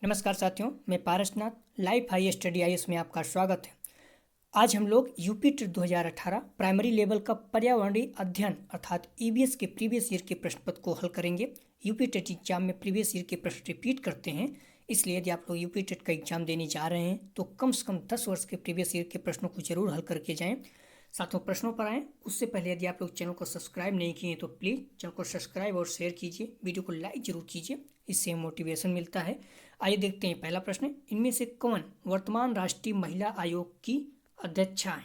नमस्कार साथियों, मैं Parasnath life high study IAS में आपका स्वागत है। आज हम लोग यूपी टेट 2018 प्राइमरी लेवल का पर्यावरणीय अध्ययन अर्थात ईवीएस के प्रीवियस ईयर के प्रश्न पत्र को हल करेंगे। यूपी टेट एग्जाम में प्रीवियस ईयर के प्रश्न रिपीट करते हैं, इसलिए यदि आप लोग यूपी टेट का एग्जाम देने जा रहे हैं तो कम से कम 10 वर्ष के प्रीवियस ईयर के प्रश्नों को जरूर हल करके जाएँ। साथियों, प्रश्नों पर आएँ उससे पहले यदि आप लोग चैनल को सब्सक्राइब नहीं किए तो प्लीज़ चैनल को सब्सक्राइब और शेयर कीजिए, वीडियो को लाइक जरूर कीजिए, इससे मोटिवेशन मिलता है। आइए देखते हैं पहला प्रश्न। इनमें से कौन वर्तमान राष्ट्रीय महिला आयोग की अध्यक्षा है?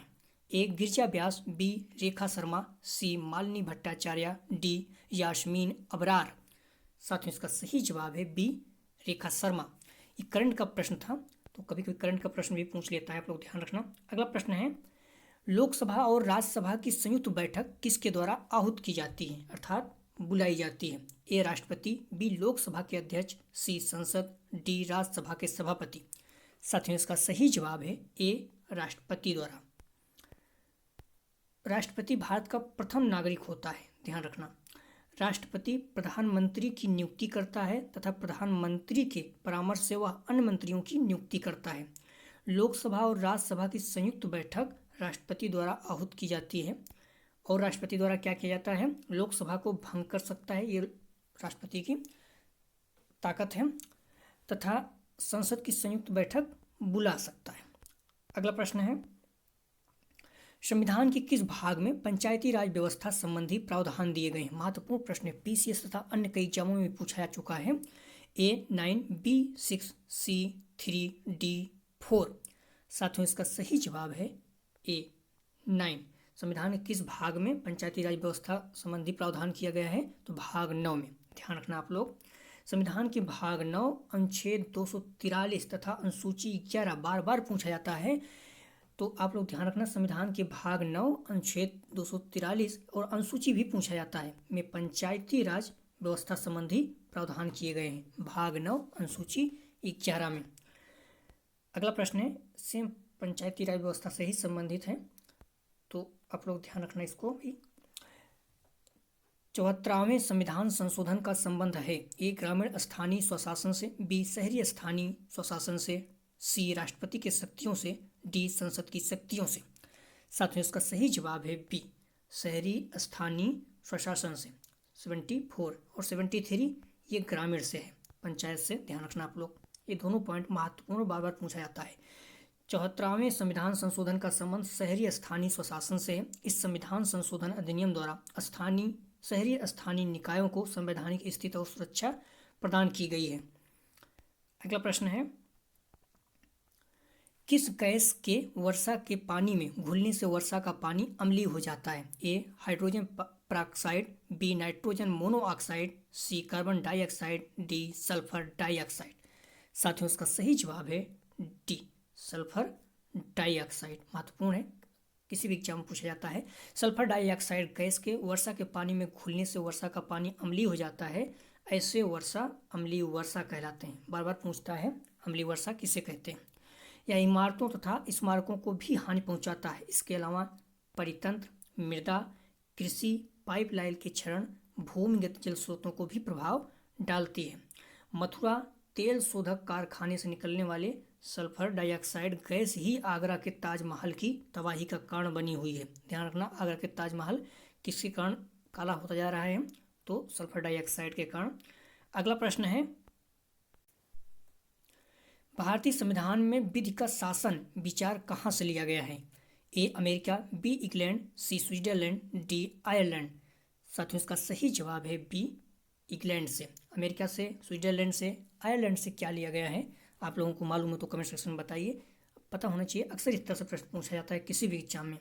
ए गिरिजा व्यास, बी रेखा शर्मा, सी मालिनी भट्टाचार्य, डी यास्मीन अबरार। साथियों, इसका सही जवाब है बी रेखा शर्मा। ये करंट का प्रश्न था, तो कभी कभी करंट का प्रश्न भी पूछ लेता है, आप लोग ध्यान रखना। अगला प्रश्न है, लोकसभा और राज्यसभा की संयुक्त बैठक किसके द्वारा आहूत की जाती है अर्थात बुलाई जाती है? ए राष्ट्रपति, बी लोकसभा के अध्यक्ष, सी संसद, डी राज्यसभा के सभापति। साथियों, इसका सही जवाब है ए राष्ट्रपति द्वारा। राष्ट्रपति भारत का प्रथम नागरिक होता है, ध्यान रखना। राष्ट्रपति प्रधानमंत्री की नियुक्ति करता है तथा प्रधानमंत्री के परामर्श से वह अन्य मंत्रियों की नियुक्ति करता है। लोकसभा और राज्यसभा की संयुक्त बैठक राष्ट्रपति द्वारा आहूत की जाती है और राष्ट्रपति द्वारा क्या किया जाता है? लोकसभा को भंग कर सकता है, ये राष्ट्रपति की ताकत है, तथा संसद की संयुक्त बैठक बुला सकता है। अगला प्रश्न है, संविधान के किस भाग में पंचायती राज व्यवस्था संबंधी प्रावधान दिए गए हैं? महत्वपूर्ण प्रश्न है, पीसीएस तथा अन्य कई एग्जामों में पूछा जा चुका है। ए 9, बी 6, सी 3, डी 4। साथियों, इसका सही जवाब है ए 9। संविधान के किस भाग में पंचायती राज व्यवस्था संबंधी प्रावधान किया गया है? तो भाग 9 में। ध्यान रखना आप लोग, संविधान के भाग 9 अनुच्छेद 243 तथा अनुसूची 11 बार बार पूछा जाता है, तो आप लोग ध्यान रखना। संविधान के भाग 9 अनुच्छेद 243 और अनुसूची भी पूछा जाता है में पंचायती राज व्यवस्था संबंधी प्रावधान किए गए हैं, भाग 9 अनुसूची 11 में। अगला प्रश्न है, सेम पंचायती राज व्यवस्था से ही संबंधित है, तो आप लोग ध्यान रखना इसको भी। 74वें संविधान संशोधन का संबंध है? ए ग्रामीण स्थानीय स्वशासन से, बी शहरी स्थानीय स्वशासन से, सी राष्ट्रपति के शक्तियों से, डी संसद की शक्तियों से। साथियों, इसका सही जवाब है बी शहरी स्थानीय स्वशासन से। 74 और 73 ये ग्रामीण से है, पंचायत से। ध्यान रखना आप लोग, ये दोनों पॉइंट महत्वपूर्ण बार बार पूछा जाता है। 74वें संविधान संशोधन का संबंध शहरी स्थानीय स्वशासन से है। इस संविधान संशोधन अधिनियम द्वारा शहरी स्थानीय निकायों को संवैधानिक स्थिति और सुरक्षा प्रदान की गई है। अगला प्रश्न है, किस गैस के वर्षा के पानी में घुलने से वर्षा का पानी अम्लीय हो जाता है? A hydrogen peroxide, B nitrogen monoxide, C carbon dioxide, D sulphur dioxide. साथियों, इसका सही जवाब है डी सल्फर डाइऑक्साइड। महत्वपूर्ण है, किसी भी एग्जाम में पूछा जाता है। सल्फर डाइऑक्साइड गैस के वर्षा के पानी में घुलने से वर्षा का पानी अम्लीय हो जाता है, ऐसे वर्षा अम्लीय वर्षा कहलाते हैं। बार बार पूछता है, अम्लीय वर्षा किसे कहते हैं? यह इमारतों तथा स्मारकों को भी हानि पहुंचाता है। इसके अलावा परितंत्र, मृदा, कृषि, पाइपलाइन के क्षरण, भूमिगत जल स्रोतों को भी प्रभाव डालती है। मथुरा तेल शोधक कारखाने से निकलने वाले सल्फर डाइऑक्साइड गैस ही आगरा के ताजमहल की तबाही का कारण बनी हुई है। ध्यान रखना, आगरा के ताजमहल किसके कारण काला होता जा रहा है? तो सल्फर डाइऑक्साइड के कारण। अगला प्रश्न है, भारतीय संविधान में विधि का शासन विचार कहाँ से लिया गया है? A America, B England, C Switzerland, D Ireland. साथियों, इसका सही जवाब है बी इंग्लैंड से। अमेरिका से, स्विट्जरलैंड से, आयरलैंड से क्या लिया गया है? आप लोगों को मालूम है तो कमेंट सेक्शन में बताइए, पता होना चाहिए। अक्सर इस तरह से प्रश्न पूछा जाता है किसी भी एग्जाम में।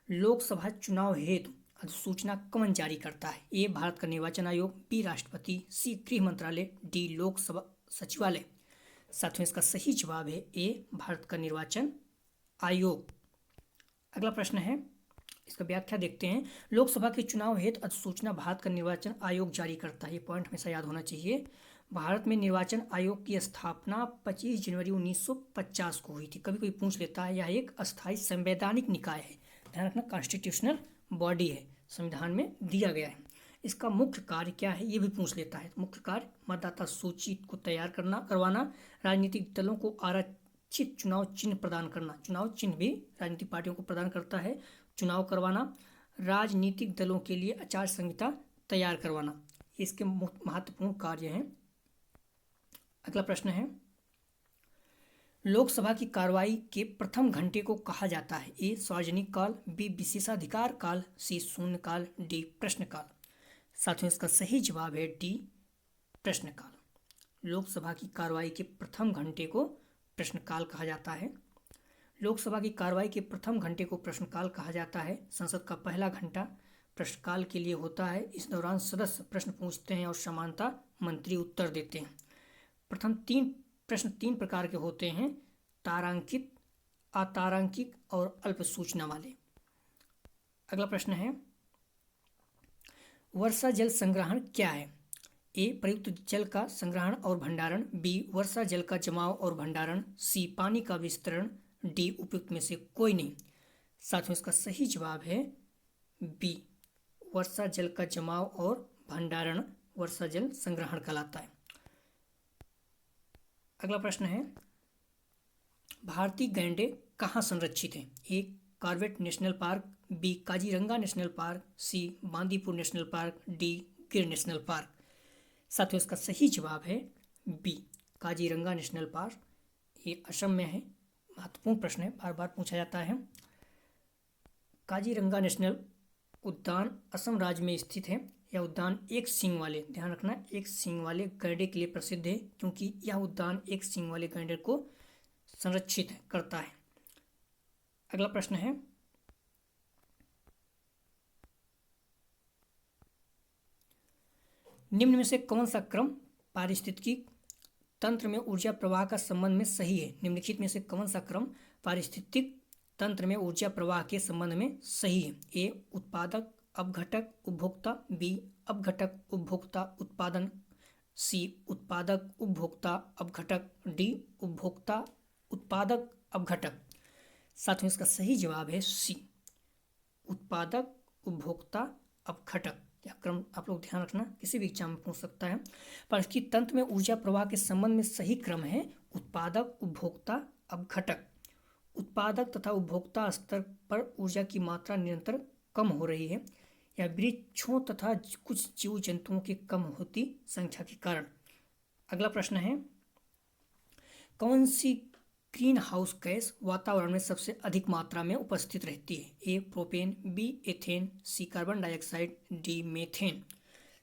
लोकसभा चुनाव हेतु अधिसूचना कौन जारी करता है? ए भारत का निर्वाचन आयोग, बी राष्ट्रपति, सी गृह मंत्रालय, डी लोकसभा सचिवालय। साथियों, इसका सही जवाब है ए भारत का निर्वाचन आयोग। अगला प्रश्न है, इसका व्याख्या देखते हैं। लोकसभा के चुनाव हेतु अधिसूचना भारत का निर्वाचन आयोग जारी करता है, ये पॉइंट हमेशा याद होना चाहिए। भारत में निर्वाचन आयोग की स्थापना 25 जनवरी 1950 को हुई थी। कभी कोई पूछ लेता है, यह एक अस्थायी संवैधानिक निकाय है। ध्यान रखना, कॉन्स्टिट्यूशनल बॉडी है, संविधान में दिया गया है। इसका मुख्य कार्य क्या है ये भी पूछ लेता है। मुख्य कार्य मतदाता सूची को तैयार करवाना, राजनीतिक दलों को आरक्षित चुनाव चिन्ह प्रदान करना, चुनाव चिन्ह भी राजनीतिक पार्टियों को प्रदान करता है, चुनाव करवाना, राजनीतिक दलों के लिए आचार संहिता तैयार करवाना, इसके महत्वपूर्ण कार्य हैं। अगला प्रश्न है, लोकसभा की कार्रवाई के प्रथम घंटे को कहा जाता है। ए सार्वजनिक काल, बी विशेषाधिकार काल, सी शून्यकाल, डी प्रश्नकाल। साथियों इसका सही जवाब है डी प्रश्नकाल। लोकसभा की कार्रवाई के प्रथम घंटे को प्रश्नकाल कहा जाता है। लोकसभा की कार्रवाई के प्रथम घंटे को प्रश्नकाल कहा जाता है। संसद का पहला घंटा प्रश्नकाल के लिए होता है। इस दौरान सदस्य प्रश्न पूछते हैं और समानता मंत्री उत्तर देते हैं। प्रश्न तीन प्रकार के होते हैं, तारांकित, अतारांकित और अल्प सूचना वाले। अगला प्रश्न है, वर्षा जल संग्रहण क्या है। ए प्रयुक्त जल का संग्रहण और भंडारण, बी वर्षा जल का जमाव और भंडारण, सी पानी का विस्तरण, डी उपयुक्त में से कोई नहीं। साथियों इसका सही जवाब है बी वर्षा जल का जमाव और भंडारण वर्षा जल संग्रहण कहलाता है। अगला प्रश्न है, भारतीय गैंडे कहाँ संरक्षित हैं। A Corbett national park, B Kaziranga national park, C Bandipur national park, D Gir national park. साथियों इसका सही जवाब है बी काजीरंगा नेशनल पार्क, ये असम में है। महत्वपूर्ण प्रश्न है, बार बार पूछा जाता है। काजीरंगा नेशनल उद्यान असम राज्य में स्थित है। यह उद्यान एक सींग वाले, ध्यान रखना, एक सींग वाले गैंडे के लिए प्रसिद्ध है, क्योंकि यह उद्यान एक सींग वाले गैंडे को संरक्षित करता है। अगला प्रश्न है, निम्न में से कौन सा क्रम पारिस्थितिकी तंत्र में ऊर्जा प्रवाह का संबंध में सही है। निम्नलिखित में से कौन सा क्रम पारिस्थितिक तंत्र में ऊर्जा प्रवाह के संबंध में सही है। ए उत्पादक अपघटक उपभोक्ता, बी अपघटक उपभोक्ता उत्पादन, सी उत्पादक उपभोक्ता अपघटक, डी उपभोक्ता उत्पादक अपघटक। साथियों इसका सही जवाब है सी उत्पादक उपभोक्ता अपघटक। यह क्रम आप लोग ध्यान रखना, किसी भी एग्जाम में पूछ सकता है। पारिस्थितिकी तंत्र में ऊर्जा प्रवाह के संबंध में सही क्रम है उत्पादक उपभोक्ता अपघटक। उत्पादक तथा उपभोक्ता स्तर पर ऊर्जा की मात्रा निरंतर कम हो रही है, या वृक्षों तथा कुछ जीव जंतुओं की कम होती संख्या के कारण। अगला प्रश्न है, कौन सी ग्रीन हाउस गैस वातावरण में सबसे अधिक मात्रा में उपस्थित रहती है। ए प्रोपेन, बी एथेन, सी कार्बन डाइऑक्साइड, डी मीथेन।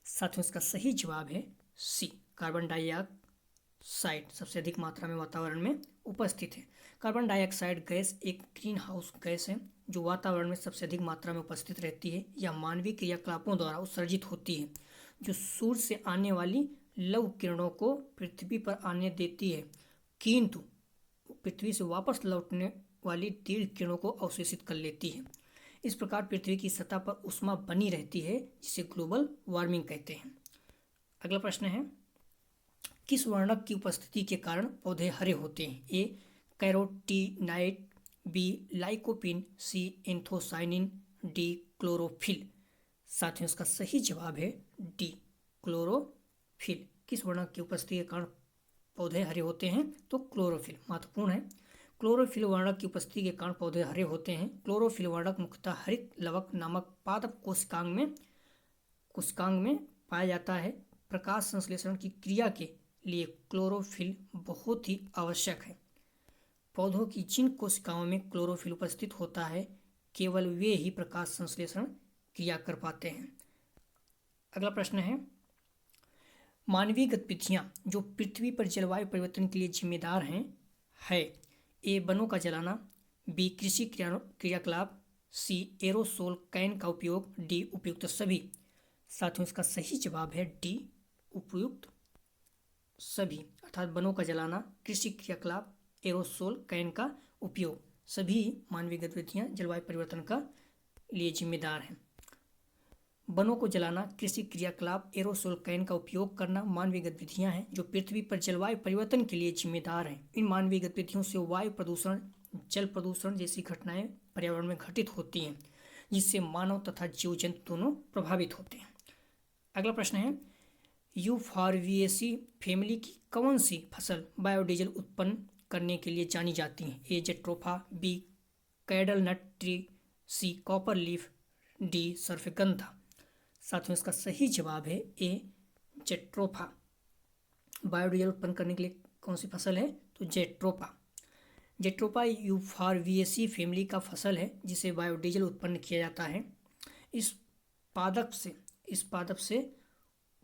साथियों इसका सही जवाब है सी कार्बन डाइऑक्साइड सबसे अधिक मात्रा में वातावरण में उपस्थित है। कार्बन डाइऑक्साइड गैस एक ग्रीन हाउस गैस है जो वातावरण में सबसे अधिक मात्रा में उपस्थित रहती है। यह मानवीय क्रियाकलापों द्वारा उत्सर्जित होती है, जो सूर्य से आने वाली लघु किरणों को पृथ्वी पर आने देती है, किंतु पृथ्वी से वापस लौटने वाली दीर्घ किरणों को अवशोषित कर लेती है। इस प्रकार पृथ्वी की सतह पर ऊष्मा बनी रहती है, जिसे ग्लोबल वार्मिंग कहते हैं। अगला प्रश्न है, किस वर्णक की उपस्थिति के कारण पौधे हरे होते हैं। ए कैरोटीनाइड, बी लाइकोपिन, सी एंथोसाइनिन, डी क्लोरोफिल। साथियों इसका सही जवाब है डी क्लोरोफिल। किस वर्णक की उपस्थिति के कारण पौधे हरे होते हैं, तो क्लोरोफिल। महत्वपूर्ण है, क्लोरोफिल वर्णक की उपस्थिति के कारण पौधे हरे होते हैं। क्लोरोफिल वर्णक मुख्यतः हरित लवक नामक पादप कोशिकांग में पाया जाता है। प्रकाश संश्लेषण की क्रिया के लिए क्लोरोफिल बहुत ही आवश्यक है। पौधों की जिन कोशिकाओं में क्लोरोफिल उपस्थित होता है, केवल वे ही प्रकाश संश्लेषण क्रिया कर पाते हैं। अगला प्रश्न है, मानवीय गतिविधियां जो पृथ्वी पर जलवायु परिवर्तन के लिए जिम्मेदार है। ए वनों का जलाना, बी कृषि क्रियाकलाप, सी एरोसोल कैन का उपयोग, डी उपयुक्त सभी। साथियों इसका सही जवाब है डी उपयुक्त सभी, अर्थात वनों का जलाना, कृषि क्रियाकलाप, एरोसोल कैन का उपयोग, सभी मानवीय गतिविधियां जलवायु परिवर्तन का लिए जिम्मेदार हैं। वनों को जलाना, कृषि क्रियाकलाप, एरोसोल कैन का उपयोग करना मानवीय गतिविधियां हैं जो पृथ्वी पर जलवायु परिवर्तन के लिए जिम्मेदार हैं। इन मानवीय गतिविधियों से वायु प्रदूषण, जल प्रदूषण जैसी घटनाएं पर्यावरण में घटित होती हैं, जिससे मानव तथा जीव जंतु दोनों प्रभावित होते हैं। अगला प्रश्न है, यूफॉर्बिएसी फैमिली की कौन सी फसल बायोडीजल उत्पन्न करने के लिए जानी जाती है? A jatropha, B candle nut tree, C copper leaf, D सर्फगंधा। साथियों इसका सही जवाब है ए जेट्रोफा। बायोडीजल उत्पन्न करने के लिए कौन सी फसल है? तो जेट्रोफा। जेट्रोफा यूफॉर्बिएसी फैमिली का फसल है जिसे बायोडीजल उत्पन्न किया जाता है। इस पादप से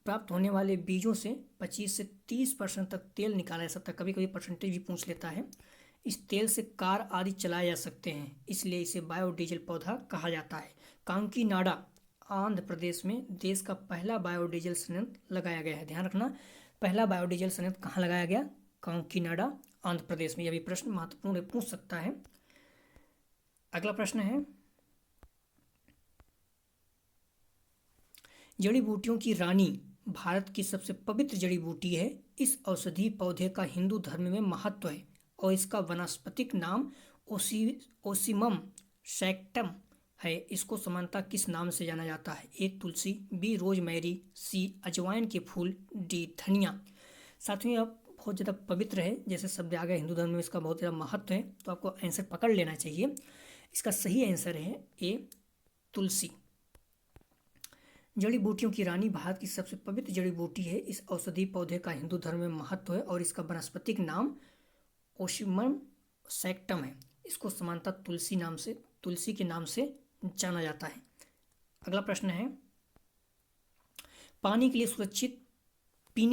प्राप्त होने वाले बीजों से 25 से 30% तक तेल निकाला जा सकता है। कभी कभी परसेंटेज भी पूछ लेता है। इस तेल से कार आदि चलाए जा सकते हैं, इसलिए इसे बायोडीजल पौधा कहा जाता है। कांकीनाडा आंध्र प्रदेश में देश का पहला बायोडीजल संयंत्र लगाया गया है। ध्यान रखना, पहला बायोडीजल संयंत्र कहाँ लगाया गया? कांकीनाडा आंध्र प्रदेश में। यह भी प्रश्न महत्वपूर्ण पूछ सकता है। अगला प्रश्न है, जड़ी बूटियों की रानी भारत की सबसे पवित्र जड़ी बूटी है। इस औषधि पौधे का हिंदू धर्म में महत्व है और इसका वानस्पतिक नाम ओसिमम सैक्टम है। इसको समानता किस नाम से जाना जाता है? ए तुलसी, बी रोजमेरी, सी अजवाइन के फूल, डी धनिया। साथियों यह बहुत ज़्यादा पवित्र है, जैसे शब्द आ गया, हिंदू धर्म में इसका बहुत ज़्यादा महत्व है, तो आपको आंसर पकड़ लेना चाहिए। इसका सही आंसर है ए तुलसी। जड़ी बूटियों की रानी भारत की सबसे पवित्र जड़ी बूटी है। इस औषधि पौधे का हिंदू धर्म में महत्व है और इसका वानस्पतिक नाम ओसिमम सैक्टम है। इसको समानता तुलसी के नाम से जाना जाता है। अगला प्रश्न है, पीने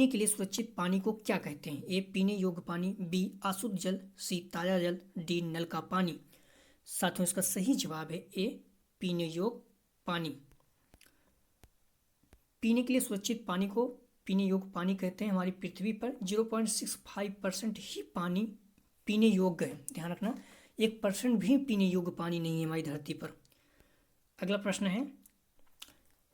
के लिए सुरक्षित पानी को क्या कहते हैं? ए पीने योग्य पानी, बी अशुद्ध जल, सी ताज़ा जल, डी नल का पानी। साथियों इसका सही जवाब है ए पीने योग्य पानी। पीने के लिए सुरक्षित पानी को पीने योग्य पानी कहते हैं। हमारी पृथ्वी पर 0.65% ही पानी पीने योग्य है। ध्यान रखना, 1% भी पीने योग्य पानी नहीं है हमारी धरती पर। अगला प्रश्न है,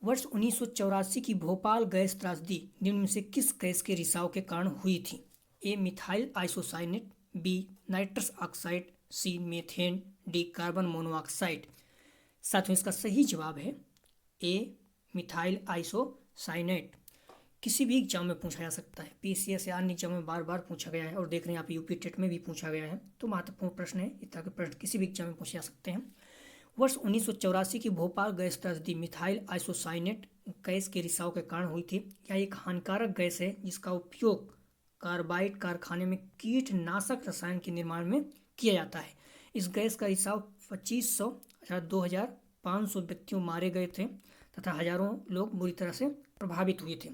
वर्ष 1984 की भोपाल गैस त्रासदी निम्न में से किस गैस के रिसाव के कारण हुई थी? A methyl isocyanate, B nitrous oxide, C methane, D carbon monoxide. साथियों इसका सही जवाब है ए मिथाइल आइसोसाइनेट। किसी भी एग्जाम में पूछा जा सकता है, पीसीएस या अन्य एग्जाम में बार बार पूछा गया है और देख रहे हैं आप यूपी टेट में भी पूछा गया है, तो महत्वपूर्ण प्रश्न है। इस तरह के प्रश्न किसी भी एग्जाम में पूछे जा सकते हैं। वर्ष 1984 की भोपाल गैस त्रासदी मिथाइल आइसोसाइनेट गैस के रिसाव के कारण हुई थी। यह एक हानिकारक गैस है जिसका उपयोग कार्बाइड कारखाने में कीटनाशक रसायन के निर्माण में किया जाता है। इस गैस का रिसाव 2500 2500 व्यक्तियों मारे गए थे तथा हजारों लोग बुरी तरह से प्रभावित हुए थे।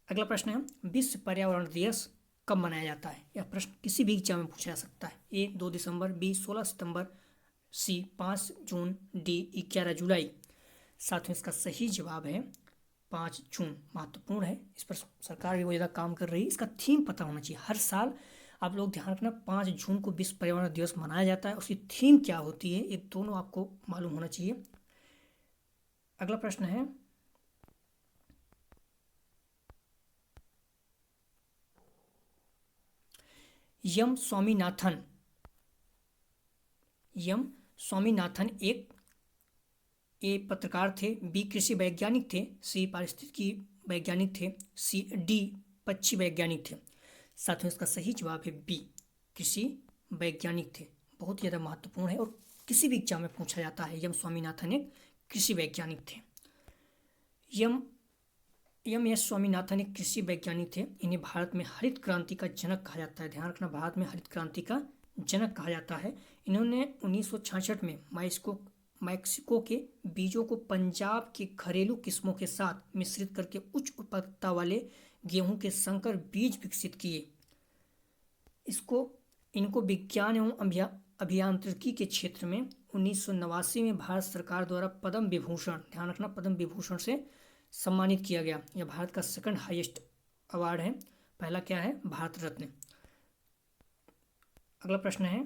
अगला प्रश्न है, विश्व पर्यावरण दिवस कब मनाया जाता है? यह प्रश्न किसी भी एग्जाम में पूछा जा सकता है। ए 2 दिसंबर, बी 16 सितंबर, सी 5 जून, डी 11 जुलाई। साथियों इसका सही जवाब है 5 जून। महत्वपूर्ण है, इस पर सरकार भी बहुत ज़्यादा काम कर रही है। इसका थीम पता होना चाहिए। हर साल आप लोग ध्यान रखना, 5 जून को विश्व पर्यावरण दिवस मनाया जाता है। उसकी थीम क्या होती है, ये दोनों आपको मालूम होना चाहिए। अगला प्रश्न है, एम स्वामीनाथन एक पत्रकार थे, बी कृषि वैज्ञानिक थे, सी पारिस्थितिकी वैज्ञानिक थे, सी डी पक्षी वैज्ञानिक थे। साथियों इसका सही जवाब है बी कृषि वैज्ञानिक थे। बहुत ज़्यादा महत्वपूर्ण है और किसी भी एग्जाम में पूछा जाता है। एम स्वामीनाथन एक कृषि वैज्ञानिक थे। एम एस स्वामीनाथन एक कृषि वैज्ञानिक थे। इन्हें भारत में हरित क्रांति का जनक कहा जाता है। ध्यान रखना, भारत में हरित क्रांति का जनक कहा जाता है। इन्होंने 1966 में मैक्सिको के बीजों को पंजाब के घरेलू किस्मों के साथ मिश्रित करके उच्च उत्पादकता वाले गेहूं के संकर बीज विकसित किए। इनको विज्ञान एवं अभियांत्रिकी के क्षेत्र में 1989 में भारत सरकार द्वारा पद्म विभूषण, ध्यान रखना, पद्म विभूषण से सम्मानित किया गया। यह भारत का सेकंड हाईएस्ट अवार्ड है। पहला क्या है? भारत रत्न। अगला प्रश्न है,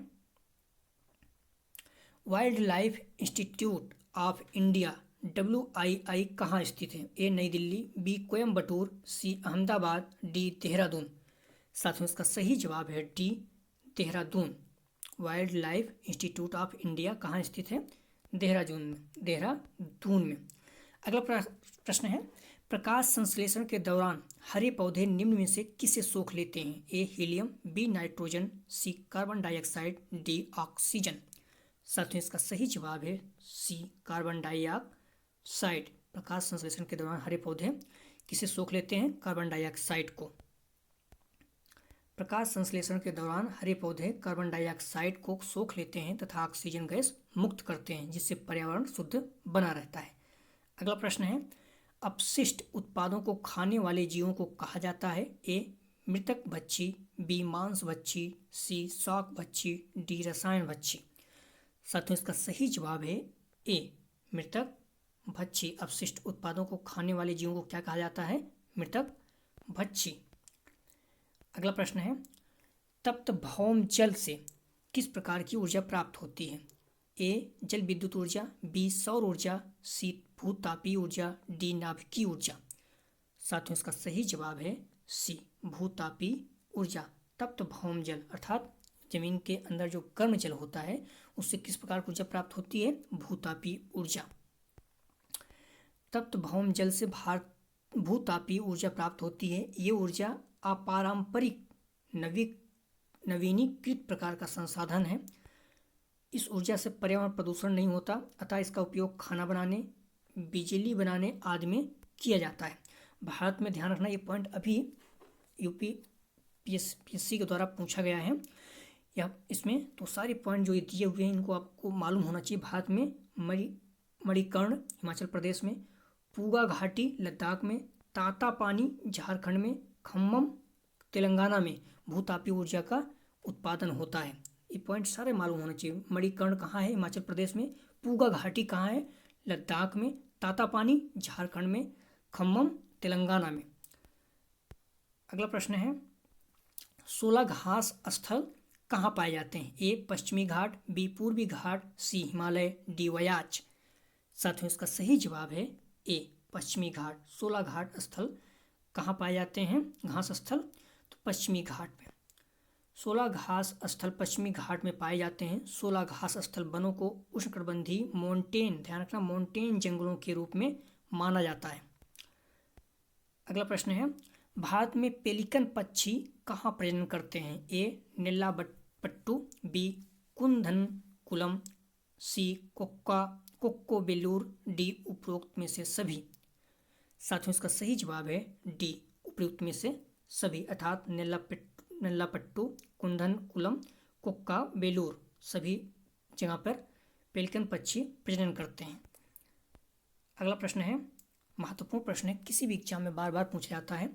wild life institute of India WII कहाँ स्थित है? ए नई दिल्ली, बी कोयम्बटूर, सी अहमदाबाद, डी देहरादून। साथियों इसका सही जवाब है D Dehradun. Wild life institute of India कहाँ स्थित है? देहरादून में। अगला प्रश्न है, प्रकाश संश्लेषण के दौरान हरे पौधे निम्न में से किसे सोख लेते हैं? ए हीलियम, बी नाइट्रोजन, सी कार्बन डाइऑक्साइड, डी ऑक्सीजन। साथियों इसका सही जवाब है सी कार्बन डाइऑक्साइड। प्रकाश संश्लेषण के दौरान हरे पौधे किसे सोख लेते हैं? कार्बन डाइऑक्साइड को। प्रकाश संश्लेषण के दौरान हरे पौधे कार्बन डाइऑक्साइड को सोख लेते हैं तथा ऑक्सीजन गैस मुक्त करते हैं, जिससे पर्यावरण शुद्ध बना रहता है। अगला प्रश्न है, अपशिष्ट उत्पादों को खाने वाले जीवों को कहा जाता है? ए मृतक भक्षी, बी मांस भक्षी, सी शाक भक्षी, डी रसायन भक्षी। साथियों इसका सही जवाब है ए मृतक भक्षी। अपशिष्ट उत्पादों को खाने वाले जीवों को क्या कहा जाता है? मृतक भक्षी। अगला प्रश्न है, तप्त भौम जल से किस प्रकार की ऊर्जा प्राप्त होती है? ए जल विद्युत ऊर्जा, बी सौर ऊर्जा, सी भूतापीय ऊर्जा, डी नाभिकीय ऊर्जा। साथियों इसका सही जवाब है सी भूतापीय ऊर्जा। तप्त भौम जल अर्थात जमीन के अंदर जो गर्म जल होता है उससे किस प्रकार की ऊर्जा प्राप्त होती है? भूतापीय ऊर्जा। तप्त भौम जल से भूतापीय ऊर्जा प्राप्त होती है। ये ऊर्जा अपारंपरिक नवीनीकृत प्रकार का संसाधन है। इस ऊर्जा से पर्यावरण प्रदूषण नहीं होता, अतः इसका उपयोग खाना बनाने, बिजली बनाने आदि में किया जाता है। भारत में ध्यान रखना, ये पॉइंट अभी यूपी पीएससी के द्वारा पूछा गया है या इसमें तो सारे पॉइंट जो ये दिए हुए हैं इनको आपको मालूम होना चाहिए। भारत में मणिकर्ण हिमाचल प्रदेश में, पूगा घाटी लद्दाख में, ताता पानी झारखंड में, खम्मम तेलंगाना में भूतापीय ऊर्जा का उत्पादन होता है। ये पॉइंट सारे मालूम होना चाहिए। मणिकर्ण कहाँ है? हिमाचल प्रदेश में। पूगा घाटी कहाँ है? लद्दाख में। ताता पानी झारखंड में। खम्मम तेलंगाना में। अगला प्रश्न है, 16 घास स्थल कहाँ पाए जाते हैं? ए पश्चिमी घाट, बी पूर्वी घाट, सी हिमालय, डी वयाच। साथियों इसका सही जवाब है ए पश्चिमी घाट। 16 घाट स्थल कहाँ पाए जाते हैं? घास स्थल तो पश्चिमी घाट में। 16 घास स्थल पश्चिमी घाट में पाए जाते हैं। 16 घास स्थल वनों को उष्णकटिबंधीय मोंटेन, ध्यान रखना, मोंटेन जंगलों के रूप में माना जाता है। अगला प्रश्न है, भारत में पेलिकन पक्षी कहाँ प्रजनन करते हैं? ए नेल्लापट्टू, बी कुंदनकुलम, सी कोक्कोबेलूर, डी उपरोक्त में से सभी। साथियों इसका सही जवाब है डी उपयुक्त में से सभी, अर्थात नेल्लापट्टू, कुंदनकुलम, कोक्कोबेलूर सभी जगह पर पेलिकन पक्षी प्रजनन करते हैं। अगला प्रश्न है, महत्वपूर्ण प्रश्न है, किसी भी एग्जाम में बार बार पूछा जाता है।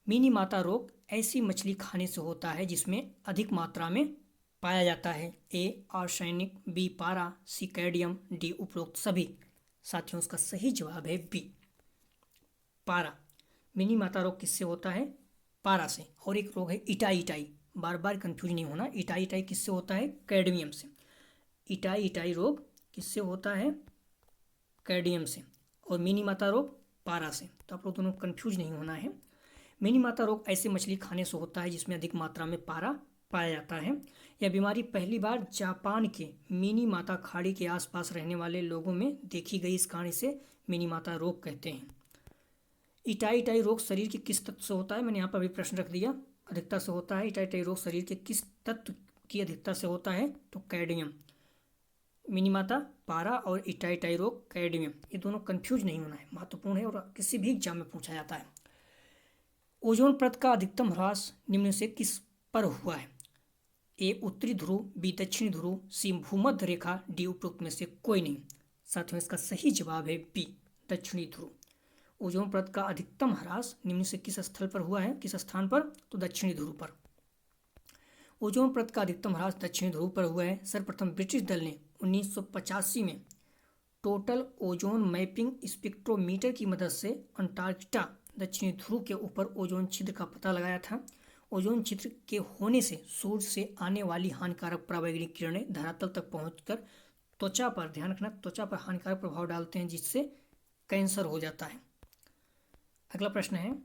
मिनी माता रोग ऐसी मछली खाने से होता है जिसमें अधिक मात्रा में पाया जाता है। ए आर्सेनिक, बी पारा, सी कैडमियम, डी उपरोक्त सभी। साथियों इसका सही जवाब है बी पारा। मिनी माता रोग किससे होता है? पारा से। और एक रोग है इटाई, बार बार कंफ्यूज नहीं होना। इटाई किससे होता है? कैडमियम से। इटाई रोग किससे होता है? कैडमियम से। और मिनी माता रोग पारा से। तो आप लोग दोनों कंफ्यूज नहीं होना है। मिनी माता रोग ऐसे मछली खाने से होता है जिसमें अधिक मात्रा में पारा पाया जाता है। यह बीमारी पहली बार जापान के मिनी माता खाड़ी के आसपास रहने वाले लोगों में देखी गई। इस कारण से मिनी माता रोग कहते हैं। इटाई रोग शरीर के किस तत्व से होता है? मैंने यहाँ पर भी प्रश्न रख दिया। अधिकता से होता है। इटाई रोग शरीर के किस तत्व की अधिकता से होता है? तो कैडमियम। मिनी माता पारा और इटाई रोग कैडमियम, ये दोनों कंफ्यूज नहीं होना है, महत्वपूर्ण है और किसी भी एग्जाम में पूछा जाता है। ओजोन परत का अधिकतम ह्रास निम्न से किस पर हुआ है? ए उत्तरी ध्रुव, बी दक्षिणी ध्रुव, सी भूमध्य रेखा, डी उपरोक्त में से कोई नहीं। साथियों इसका सही जवाब है बी दक्षिणी ध्रुव। ओजोन परत का अधिकतम ह्रास निम्न से किस स्थल पर हुआ है? किस स्थान पर? तो दक्षिणी ध्रुव पर। ओजोन परत का अधिकतम ह्रास दक्षिणी ध्रुव पर हुआ है। सर्वप्रथम ब्रिटिश दल ने 1985 में टोटल ओजोन मैपिंग स्पेक्ट्रोमीटर की मदद से अंटार्कटिका दक्षिणी ध्रुव के ऊपर ओजोन छिद्र का पता लगाया था। ओजोन छिद्र के होने से सूर्य से आने वाली हानिकारक पराबैंगनी किरणें धरातल तक पहुंचकर त्वचा पर, ध्यान रखना, त्वचा पर हानिकारक प्रभाव डालते हैं जिससे कैंसर हो जाता है। अगला प्रश्न है,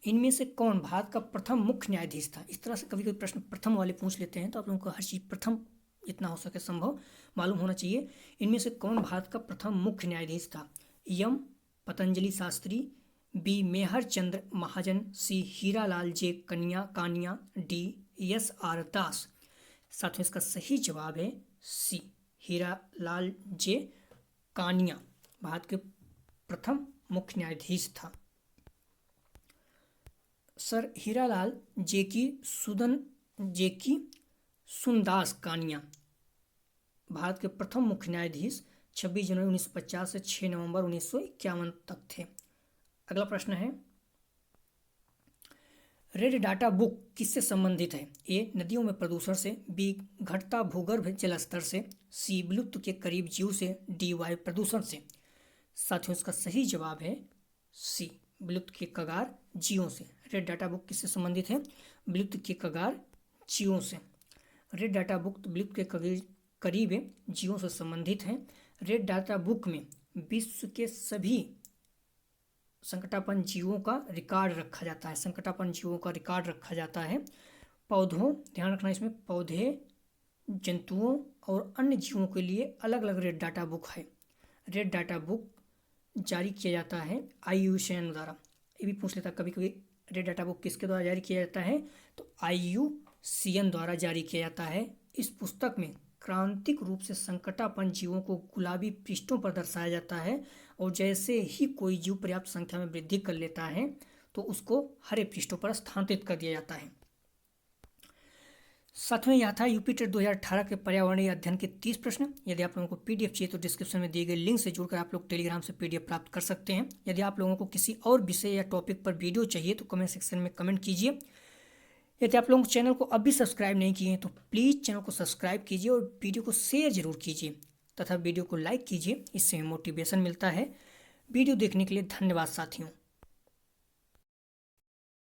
इनमें से कौन भारत का प्रथम मुख्य न्यायाधीश था? इस तरह से कभी कभी प्रश्न प्रथम वाले पूछ लेते हैं, तो आप लोगों को हर चीज़ प्रथम जितना हो सके संभव मालूम होना चाहिए। इनमें से कौन भारत का प्रथम मुख्य न्यायाधीश था? यम पतंजलि शास्त्री, बी मेहर चंद्र महाजन, सी हीरालाल जे कानिया, डी एस आर दास। साथियों इसका सही जवाब है सी हीरालाल जे कानिया, भारत के प्रथम मुख्य न्यायाधीश था। सर हीरालाल जेकी सुनदास कानिया, भारत के प्रथम मुख्य न्यायाधीश 26 जनवरी 1950 से 6 नवंबर 1951 तक थे। अगला प्रश्न है, रेड डाटा बुक किससे संबंधित है? ए नदियों में प्रदूषण से, बी घटता भूगर्भ जल स्तर से, सी विलुप्त के करीब जीव से, डी वायु प्रदूषण से। साथियों इसका सही जवाब है सी विलुप्त के कगार जीवों से। रेड डाटा बुक किससे संबंधित है? विलुप्त के कगार जीवों से। रेड डाटा बुक विलुप्त के करीब जीवों से संबंधित है। रेड डाटा बुक में विश्व के सभी संकटापन्न जीवों का रिकॉर्ड रखा जाता है। संकटापन्न जीवों का रिकॉर्ड रखा जाता है। पौधों, ध्यान रखना इसमें, पौधे, जंतुओं और अन्य जीवों के लिए अलग अलग रेड डाटा बुक है। रेड डाटा बुक जारी किया जाता है IUCN द्वारा। ये भी पूछ लेता कभी कभी, रेड डाटा बुक किसके द्वारा जारी किया जाता है? तो IUCN द्वारा जारी किया जाता है। इस पुस्तक में क्रांतिक रूप से संकटापन्न जीवों को गुलाबी पृष्ठों पर दर्शाया जाता है और जैसे ही कोई जीव पर्याप्त संख्या में वृद्धि कर लेता है तो उसको हरे पृष्ठों पर स्थानांतरित कर दिया जाता है। सातवें यह था यूपी टेट 2018 के पर्यावरणीय अध्ययन के 30 प्रश्न। यदि आप लोगों को PDF चाहिए तो डिस्क्रिप्शन में दिए गए लिंक से जुड़कर आप लोग टेलीग्राम से PDF प्राप्त कर सकते हैं। यदि आप लोगों को किसी और विषय या टॉपिक पर वीडियो चाहिए तो कमेंट सेक्शन में कमेंट कीजिए। यदि आप लोग चैनल को अभी सब्सक्राइब नहीं किए हैं तो प्लीज़ चैनल को सब्सक्राइब कीजिए और वीडियो को शेयर जरूर कीजिए तथा वीडियो को लाइक कीजिए, इससे मोटिवेशन मिलता है। वीडियो देखने के लिए धन्यवाद साथियों।